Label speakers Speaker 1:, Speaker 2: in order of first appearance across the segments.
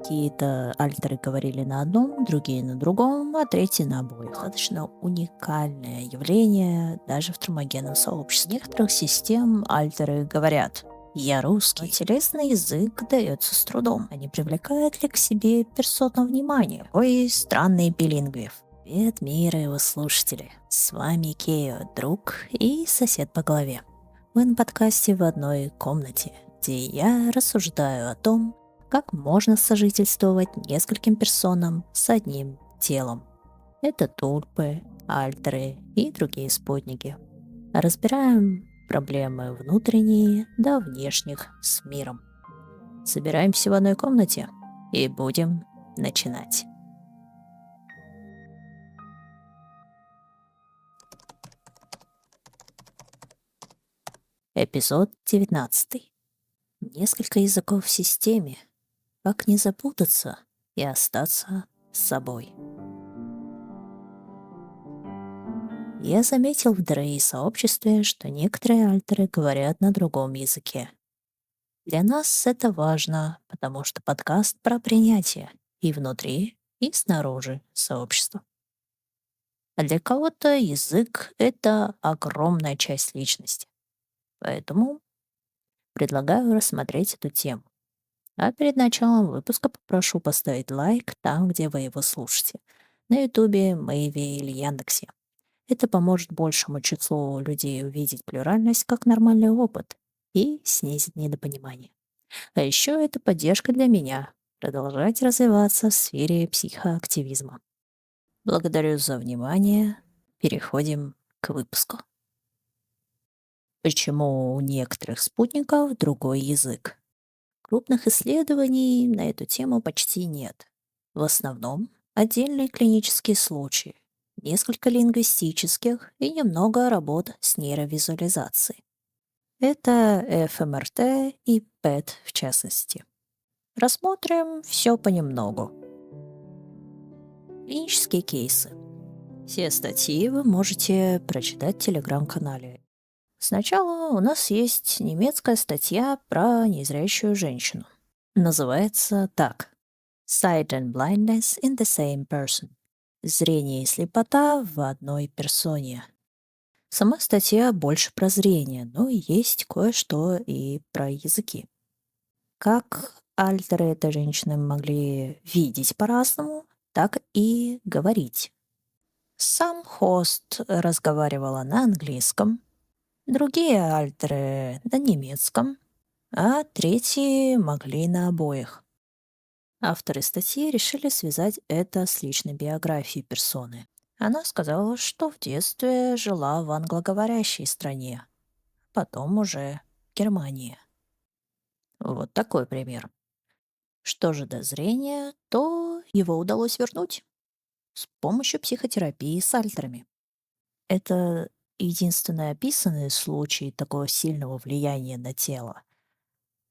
Speaker 1: какие-то альтеры говорили на одном, другие на другом, а третьи на обоих. Достаточно уникальное явление даже в термогенном сообществе. С некоторых систем альтеры говорят «Я русский». Телесный язык дается с трудом. А не привлекает ли к себе персона внимание? Ой, странный билингвив. Привет, мир и его слушатели. С вами Кео, друг и сосед по голове. Мы на подкасте в одной комнате, где я рассуждаю о том, как можно сожительствовать нескольким персонам с одним телом. Это тульпы, альтеры и другие спутники. Разбираем проблемы внутренние до внешних с миром. Собираемся в одной комнате и будем начинать. Эпизод 19. Несколько языков в системе. Как не запутаться и остаться с собой. Я заметил в дрей сообществе, что некоторые альтеры говорят на другом языке. Для нас это важно, потому что подкаст про принятие и внутри, и снаружи сообщества. А для кого-то язык — это огромная часть личности. Поэтому предлагаю рассмотреть эту тему. А перед началом выпуска попрошу поставить лайк там, где вы его слушаете. На Ютубе, Мэйве или Яндексе. Это поможет большему числу людей увидеть плюральность как нормальный опыт и снизить недопонимание. А еще это поддержка для меня продолжать развиваться в сфере психоактивизма. Благодарю за внимание. Переходим к выпуску. Почему у некоторых спутников другой язык? Крупных исследований на эту тему почти нет. В основном отдельные клинические случаи, несколько лингвистических и немного работ с нейровизуализацией. Это ФМРТ и ПЭТ в частности. Рассмотрим все понемногу. Клинические кейсы. Все статьи вы можете прочитать в телеграм-канале. Сначала у нас есть немецкая статья про незрящую женщину. Называется так: Sight and blindness in the same person. Зрение и слепота в одной персоне. Сама статья больше про зрение, но есть кое-что и про языки. Как альтеры этой женщины могли видеть по-разному, так и говорить. Сам хост разговаривала на английском, другие альтеры на немецком, а третьи могли на обоих. Авторы статьи решили связать это с личной биографией персоны. Она сказала, что в детстве жила в англоговорящей стране, потом уже в Германии. Вот такой пример. Что же до зрения, то его удалось вернуть с помощью психотерапии с альтерами. Это единственный описанный случай такого сильного влияния на тело,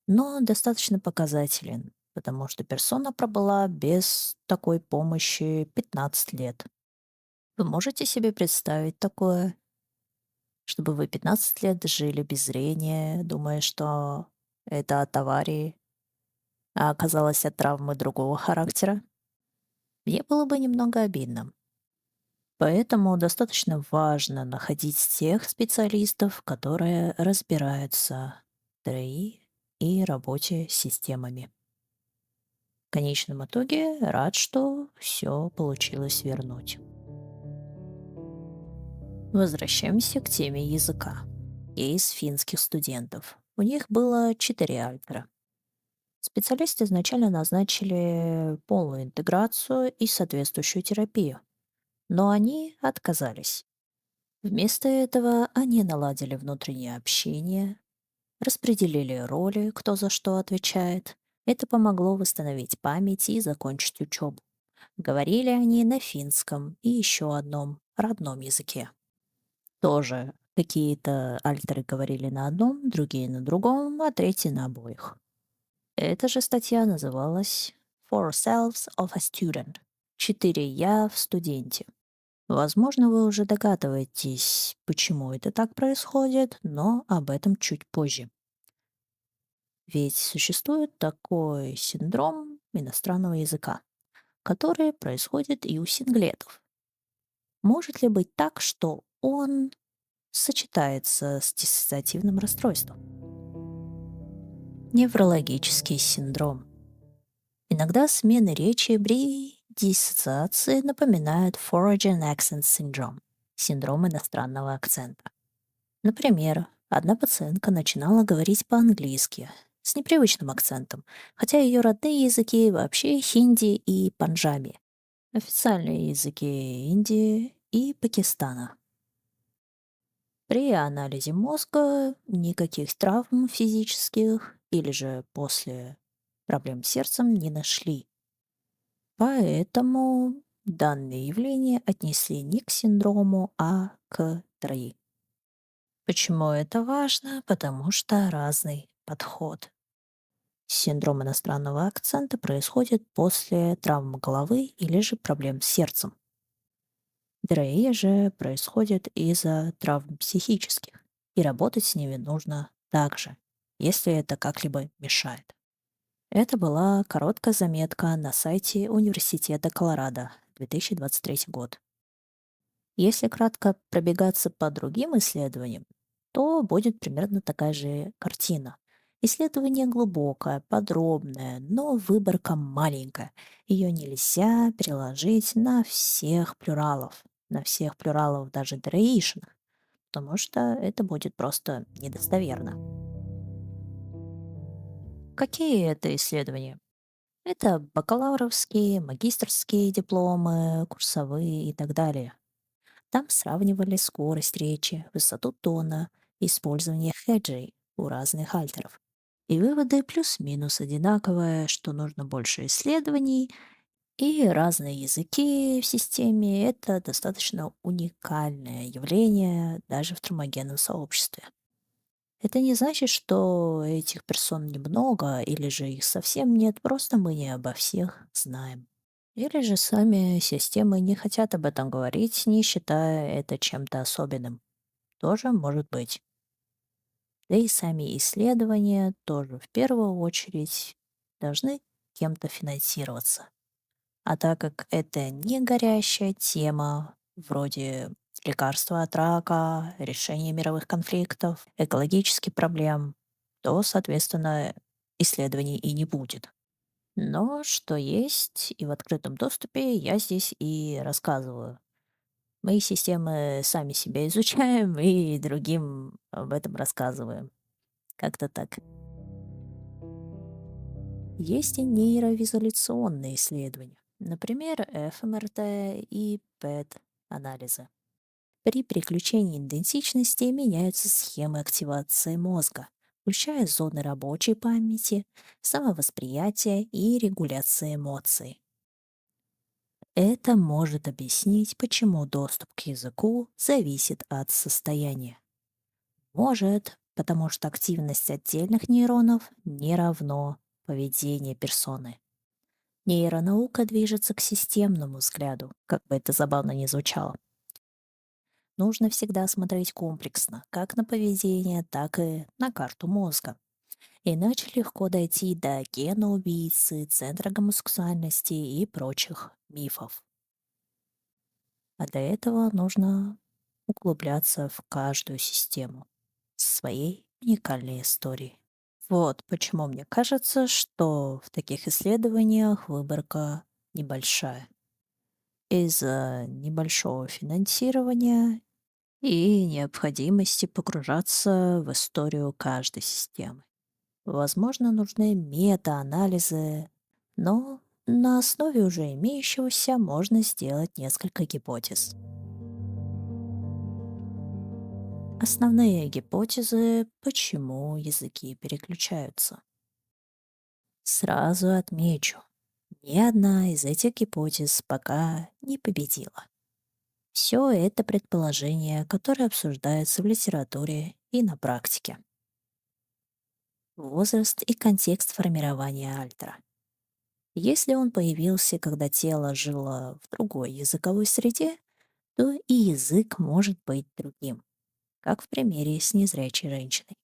Speaker 1: но достаточно показателен, потому что персона пробыла без такой помощи 15 лет. Вы можете себе представить такое, чтобы вы 15 лет жили без зрения, думая, что это от аварии, а оказалось от травмы другого характера? Мне было бы немного обидно. Поэтому достаточно важно находить тех специалистов, которые разбираются в ТРИ и работе с системами. В конечном итоге рад, что все получилось вернуть. Возвращаемся к теме языка. Из финских студентов. У них было 4 альтера. Специалисты изначально назначили полную интеграцию и соответствующую терапию, но они отказались. Вместо этого они наладили внутреннее общение, распределили роли, кто за что отвечает. Это помогло восстановить память и закончить учебу. Говорили они на финском и еще одном родном языке. Тоже какие-то альтеры говорили на одном, другие на другом, а третьи на обоих. Эта же статья называлась «Four Selves of a Student» — «Четыре я в студенте». Возможно, вы уже догадываетесь, почему это так происходит, но об этом чуть позже. Ведь существует такой синдром иностранного языка, который происходит и у синглетов. Может ли быть так, что он сочетается с диссоциативным расстройством? Неврологический синдром. Иногда смены речи при диссоциации напоминают Foreign Accent Syndrome — синдром иностранного акцента. Например, одна пациентка начинала говорить по-английски с непривычным акцентом, хотя ее родные языки вообще хинди и панджаби, официальные языки Индии и Пакистана. При анализе мозга никаких травм физических или же после проблем с сердцем не нашли. Поэтому данное явление отнесли не к синдрому, а к ТРИ. Почему это важно? Потому что разный подход. Синдром иностранного акцента происходит после травмы головы или же проблем с сердцем. ДРЕ же происходит из-за травм психических, и работать с ними нужно также, если это как-либо мешает. Это была короткая заметка на сайте Университета Колорадо, 2023 год. Если кратко пробегаться по другим исследованиям, то будет примерно такая же картина. Исследование глубокое, подробное, но выборка маленькая. Ее нельзя переложить на всех плюралов даже дреишных, потому что это будет просто недостоверно. Какие это исследования? Это бакалавровские, магистерские дипломы, курсовые и так далее. Там сравнивали скорость речи, высоту тона, использование хеджей у разных альтеров. И выводы плюс-минус одинаковые, что нужно больше исследований, и разные языки в системе — это достаточно уникальное явление даже в термогенном сообществе. Это не значит, что этих персон немного или же их совсем нет, просто мы не обо всех знаем. Или же сами системы не хотят об этом говорить, не считая это чем-то особенным. Тоже может быть. Да и сами исследования тоже в первую очередь должны кем-то финансироваться. А так как это не горящая тема, вроде лекарства от рака, решения мировых конфликтов, экологических проблем, то, соответственно, исследований и не будет. Но что есть и в открытом доступе, я здесь и рассказываю. Мы системы сами себя изучаем и другим об этом рассказываем. Как-то так. Есть и нейровизуляционные исследования, например, ФМРТ и ПЭТ-анализы. При переключении идентичности меняются схемы активации мозга, включая зоны рабочей памяти, самовосприятия и регуляции эмоций. Это может объяснить, почему доступ к языку зависит от состояния. Может, потому что активность отдельных нейронов не равно поведению персоны. Нейронаука движется к системному взгляду, как бы это забавно ни звучало. Нужно всегда смотреть комплексно, как на поведение, так и на карту мозга. Иначе легко дойти до гена убийцы, центра гомосексуальности и прочих мифов. А для этого нужно углубляться в каждую систему со своей уникальной историей. Вот почему мне кажется, что в таких исследованиях выборка небольшая. Из-за небольшого финансирования и необходимости погружаться в историю каждой системы. Возможно, нужны мета-анализы, но на основе уже имеющегося можно сделать несколько гипотез. Основные гипотезы, почему языки переключаются. Сразу отмечу, ни одна из этих гипотез пока не победила. Все это предположения, которые обсуждаются в литературе и на практике. Возраст и контекст формирования альтера. Если он появился, когда тело жило в другой языковой среде, то и язык может быть другим, как в примере с незрячей женщиной.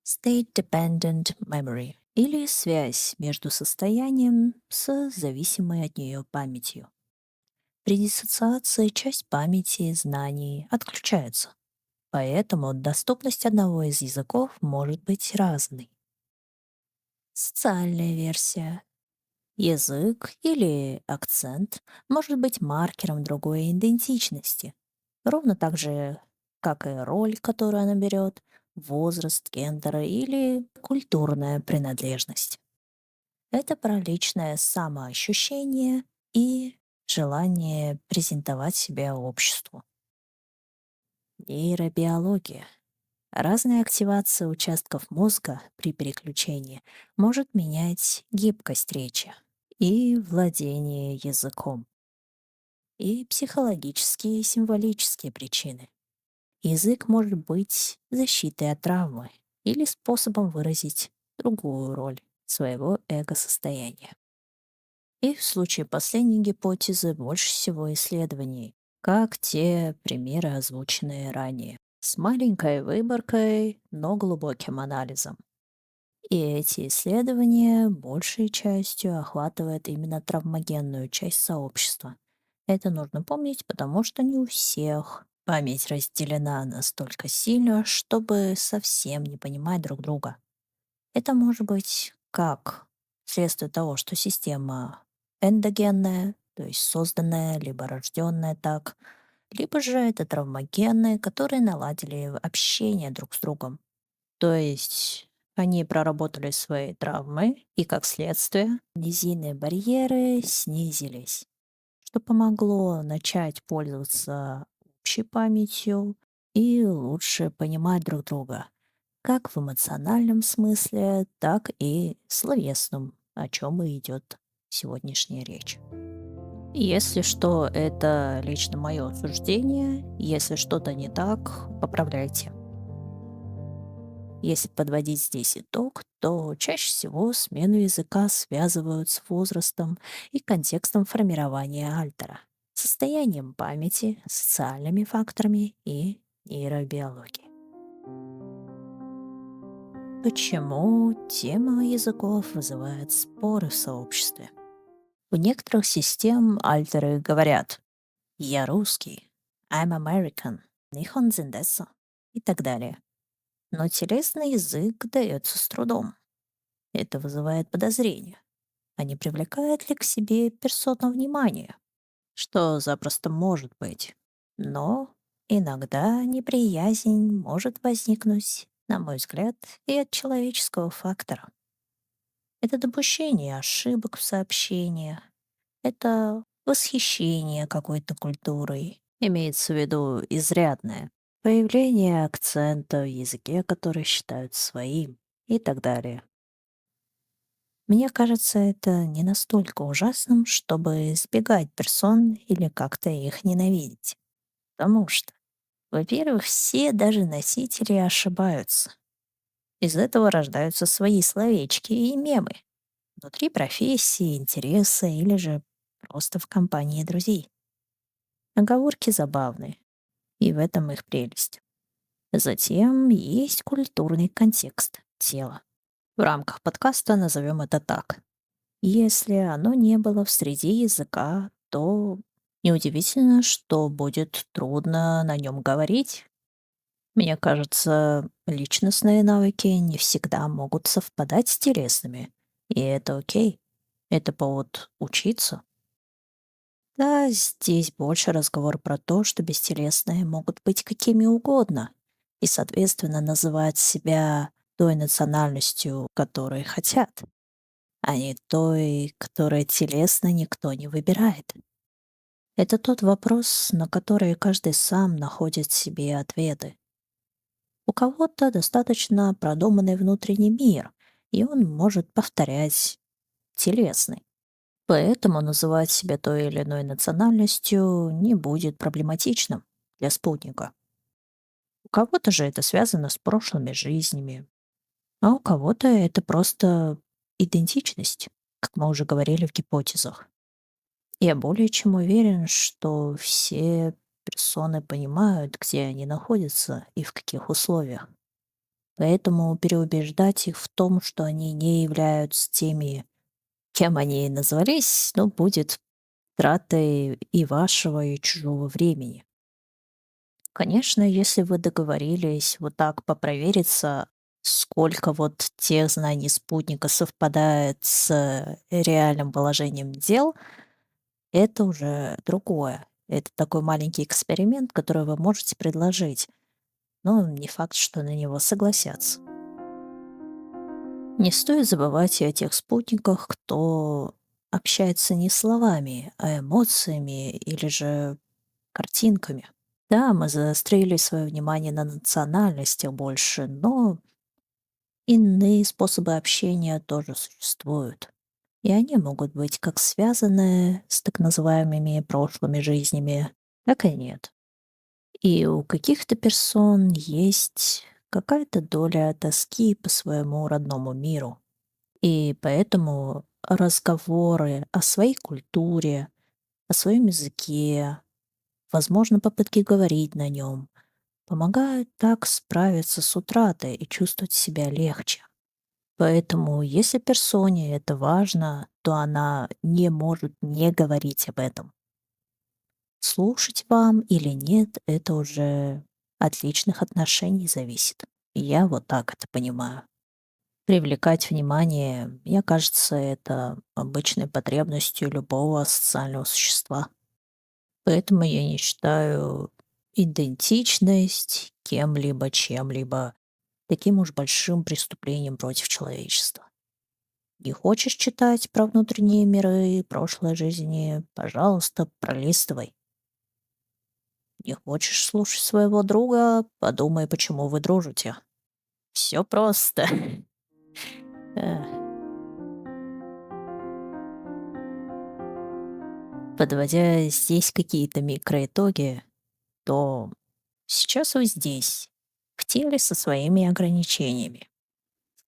Speaker 1: State-dependent memory или связь между состоянием с зависимой от нее памятью. При диссоциации часть памяти и знаний отключается, поэтому доступность одного из языков может быть разной. Социальная версия. Язык или акцент может быть маркером другой идентичности, ровно так же, как и роль, которую она берет, возраст, гендер или культурная принадлежность. Это про личное самоощущение и желание презентовать себя обществу. Нейробиология. Разная активация участков мозга при переключении может менять гибкость речи и владение языком. И психологические и символические причины. Язык может быть защитой от травмы или способом выразить другую роль своего эго-состояния. И в случае последней гипотезы больше всего исследований, как те примеры, озвученные ранее, с маленькой выборкой, но глубоким анализом. И эти исследования большей частью охватывают именно травмогенную часть сообщества. Это нужно помнить, потому что не у всех память разделена настолько сильно, чтобы совсем не понимать друг друга. Это может быть как следствие того, что система эндогенная, то есть созданная, либо рожденная так, либо же это травмогенные, которые наладили общение друг с другом. То есть они проработали свои травмы, и как следствие низинные барьеры снизились, что помогло начать пользоваться общей памятью и лучше понимать друг друга, как в эмоциональном смысле, так и словесном, о чем и идет сегодняшняя речь. Если что, это лично мое суждение. Если что-то не так, поправляйте. Если подводить здесь итог, то чаще всего смену языка связывают с возрастом и контекстом формирования альтера, состоянием памяти, социальными факторами и нейробиологией. Почему тема языков вызывает споры в сообществе? У некоторых систем альтеры говорят «Я русский», «I'm American», «Nihon зендесо» и так далее. Но телесный язык дается с трудом. Это вызывает подозрение. А не привлекает ли к себе персона внимание? Что запросто может быть. Но иногда неприязнь может возникнуть, на мой взгляд, и от человеческого фактора. Это допущение ошибок в сообщениях, это восхищение какой-то культурой, имеется в виду изрядное, появление акцента в языке, который считают своим и так далее. Мне кажется, это не настолько ужасным, чтобы избегать персон или как-то их ненавидеть. Потому что, во-первых, все даже носители ошибаются. Из этого рождаются свои словечки и мемы. Внутри профессии, интереса или же просто в компании друзей. Оговорки забавные, и в этом их прелесть. Затем есть культурный контекст тела. В рамках подкаста назовем это так. Если оно не было в среде языка, то неудивительно, что будет трудно на нем говорить. Мне кажется, личностные навыки не всегда могут совпадать с телесными. И это окей. Это повод учиться. Да, здесь больше разговор про то, что бестелесные могут быть какими угодно и, соответственно, называть себя той национальностью, которой хотят, а не той, которая телесно никто не выбирает. Это тот вопрос, на который каждый сам находит себе ответы. У кого-то достаточно продуманный внутренний мир, и он может повторять телесный. Поэтому называть себя той или иной национальностью не будет проблематичным для спутника. У кого-то же это связано с прошлыми жизнями, а у кого-то это просто идентичность, как мы уже говорили в гипотезах. Я более чем уверен, что все персоны понимают, где они находятся и в каких условиях. Поэтому переубеждать их в том, что они не являются теми, кем они назвались, ну, будет тратой и вашего, и чужого времени. Конечно, если вы договорились вот так попровериться, сколько вот тех знаний спутника совпадает с реальным положением дел, это уже другое. Это такой маленький эксперимент, который вы можете предложить, но не факт, что на него согласятся. Не стоит забывать и о тех спутниках, кто общается не словами, а эмоциями или же картинками. Да, мы заострили свое внимание на национальностях больше, но иные способы общения тоже существуют. И они могут быть как связаны с так называемыми прошлыми жизнями, так и нет. И у каких-то персон есть какая-то доля тоски по своему родному миру. И поэтому разговоры о своей культуре, о своем языке, возможно, попытки говорить на нем, помогают так справиться с утратой и чувствовать себя легче. Поэтому, если персоне это важно, то она не может не говорить об этом. Слушать вам или нет, это уже от личных отношений зависит. Я вот так это понимаю. Привлекать внимание, мне кажется, это обычной потребностью любого социального существа. Поэтому я не считаю идентичность кем-либо, чем-либо таким уж большим преступлением против человечества. Не хочешь читать про внутренние миры, прошлой жизни, пожалуйста, пролистывай. Не хочешь слушать своего друга, подумай, почему вы дружите. Все просто. Э, Подводя здесь какие-то микроитоги, то сейчас вы здесь, в теле со своими ограничениями.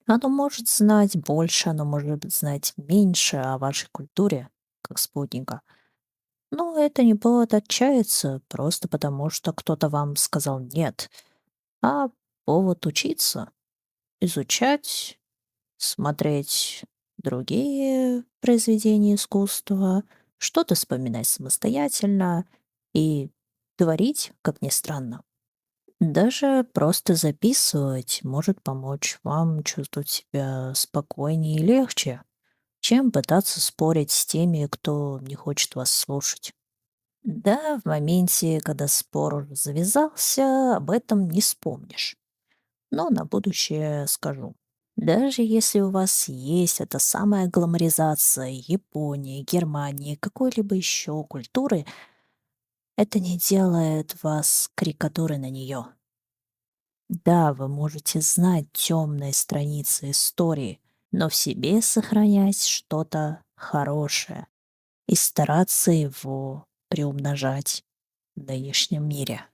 Speaker 1: Оно может знать больше, оно может знать меньше о вашей культуре, как спутника. Но это не повод отчаяться, просто потому что кто-то вам сказал «нет», а повод учиться, изучать, смотреть другие произведения искусства, что-то вспоминать самостоятельно и творить, как ни странно. Даже просто записывать может помочь вам чувствовать себя спокойнее и легче, чем пытаться спорить с теми, кто не хочет вас слушать. Да, в моменте, когда спор уже завязался, об этом не вспомнишь. Но на будущее скажу. Даже если у вас есть эта самая гламоризация Японии, Германии, какой-либо еще культуры, это не делает вас карикатурой на нее. Да, вы можете знать темные страницы истории, но в себе сохранять что-то хорошее и стараться его приумножать в нынешнем мире.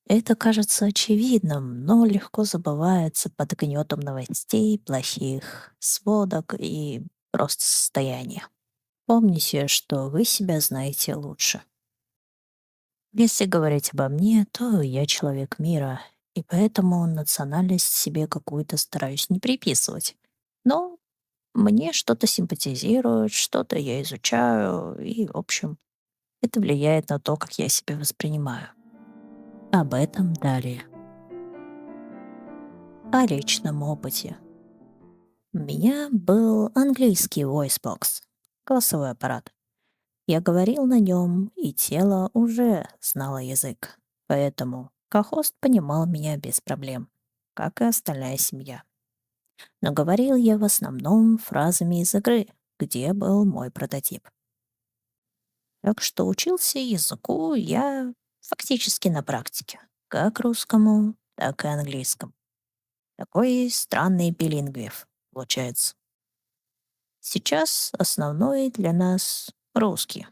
Speaker 1: Это кажется очевидным, но легко забывается под гнетом новостей, плохих сводок и просто состояния. Помните, что вы себя знаете лучше. Если говорить обо мне, то я человек мира, и поэтому национальность себе какую-то стараюсь не приписывать. Но мне что-то симпатизирует, что-то я изучаю, и, в общем, это влияет на то, как я себя воспринимаю. Об этом далее. О личном опыте. У меня был английский voicebox, голосовой аппарат. Я говорил на нем, и тело уже знало язык. Поэтому Кахост понимал меня без проблем, как и остальная семья. Но говорил я в основном фразами из игры, где был мой прототип. Так что учился языку я фактически на практике, как русскому, так и английскому. Такой странный билингвив получается. Сейчас основной для нас русский.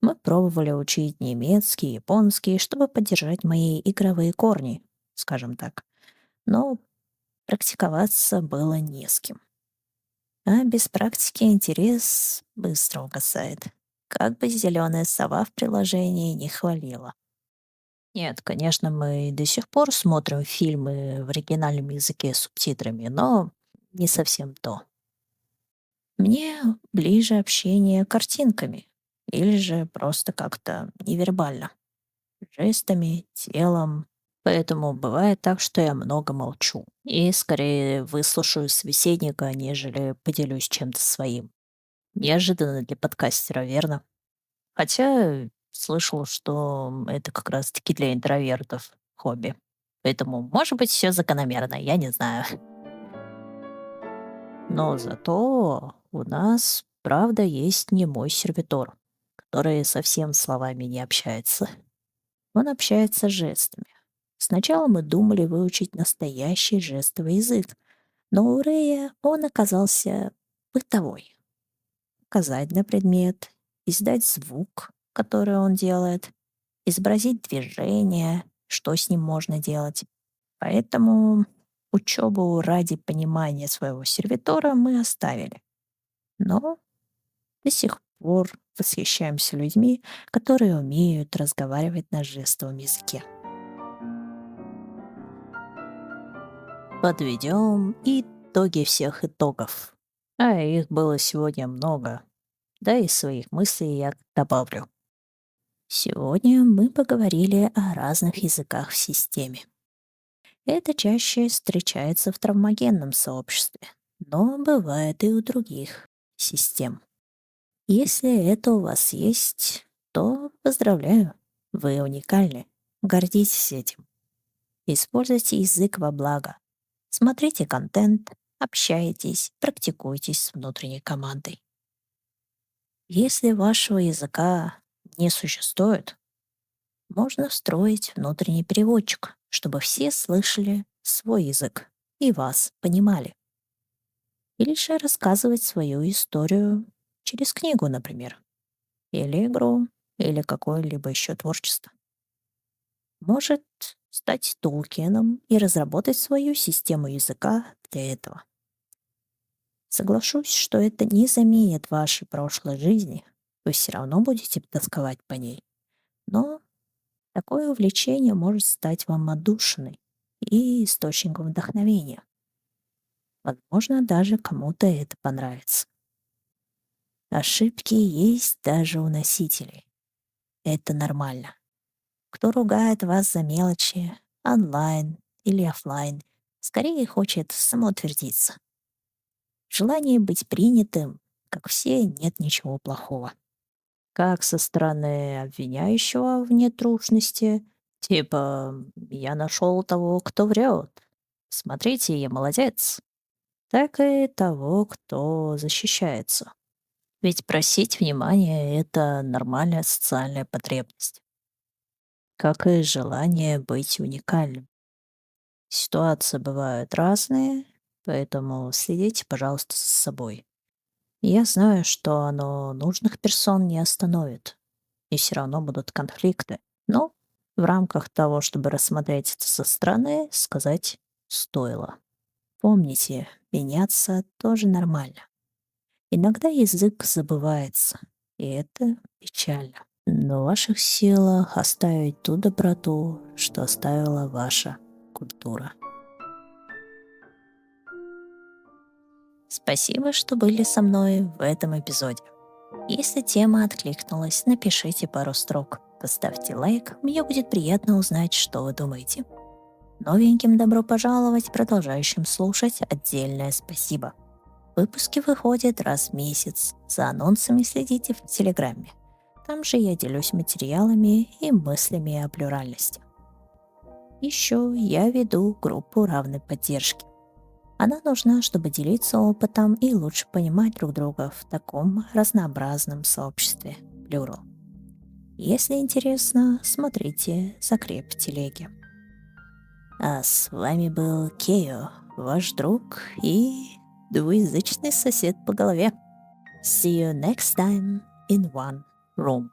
Speaker 1: Мы пробовали учить немецкий, японский, чтобы поддержать мои игровые корни, скажем так. Но практиковаться было не с кем. А без практики интерес быстро угасает. Как бы зеленая сова в приложении не хвалила. Нет, конечно, мы до сих пор смотрим фильмы в оригинальном языке с субтитрами, но не совсем то. Мне ближе общение картинками или же просто как-то невербально, жестами, телом. Поэтому бывает так, что я много молчу и скорее выслушаю собеседника, нежели поделюсь чем-то своим. Неожиданно для подкастера, верно? Хотя слышал, что это как раз-таки для интровертов хобби. Поэтому, может быть, все закономерно, я не знаю. Но зато у нас, правда, есть немой сервитор, который совсем словами не общается. Он общается жестами. Сначала мы думали выучить настоящий жестовый язык, но у Рэя он оказался бытовой. Указать на предмет, издать звук, который он делает, изобразить движение, что с ним можно делать. Поэтому учебу ради понимания своего сервитора мы оставили. Но до сих пор восхищаемся людьми, которые умеют разговаривать на жестовом языке. Подведем итоги всех итогов. А их было сегодня много. Да и своих мыслей я добавлю. Сегодня мы поговорили о разных языках в системе. Это чаще встречается в травмогенном сообществе, но бывает и у других систем. Если это у вас есть, то поздравляю, вы уникальны. Гордитесь этим. Используйте язык во благо. Смотрите контент, общайтесь, практикуйтесь с внутренней командой. Если вашего языка не существует, можно встроить внутренний переводчик, чтобы все слышали свой язык и вас понимали. Или же рассказывать свою историю через книгу, например, или игру, или какое-либо еще творчество. Может стать Толкиеном и разработать свою систему языка для этого. Соглашусь, что это не заменит вашей прошлой жизни, вы все равно будете тосковать по ней, но такое увлечение может стать вам отдушиной и источником вдохновения. Возможно, даже кому-то это понравится. Ошибки есть даже у носителей. Это нормально. Кто ругает вас за мелочи, онлайн или оффлайн, скорее хочет самоутвердиться. В желании быть принятым, как все, нет ничего плохого. Как со стороны обвиняющего в нетрушности, типа «я нашел того, кто врет. Смотрите, я молодец», так и того, кто защищается. Ведь просить внимания — это нормальная социальная потребность, как и желание быть уникальным. Ситуации бывают разные, поэтому следите, пожалуйста, за собой. Я знаю, что оно нужных персон не остановит, и все равно будут конфликты. Но в рамках того, чтобы рассмотреть это со стороны, сказать стоило. Помните, меняться тоже нормально. Иногда язык забывается, и это печально. Но в ваших силах оставить ту доброту, что оставила ваша культура. Спасибо, что были со мной в этом эпизоде. Если тема откликнулась, напишите пару строк, поставьте лайк, мне будет приятно узнать, что вы думаете. Новеньким добро пожаловать, продолжающим слушать отдельное спасибо. Выпуски выходят раз в месяц, за анонсами следите в Телеграме. Там же я делюсь материалами и мыслями о плюральности. Еще я веду группу равной поддержки. Она нужна, чтобы делиться опытом и лучше понимать друг друга в таком разнообразном сообществе Plural. Если интересно, смотрите закреп в телеге. А с вами был Кео, ваш друг и двуязычный сосед по голове. See you next time in one room.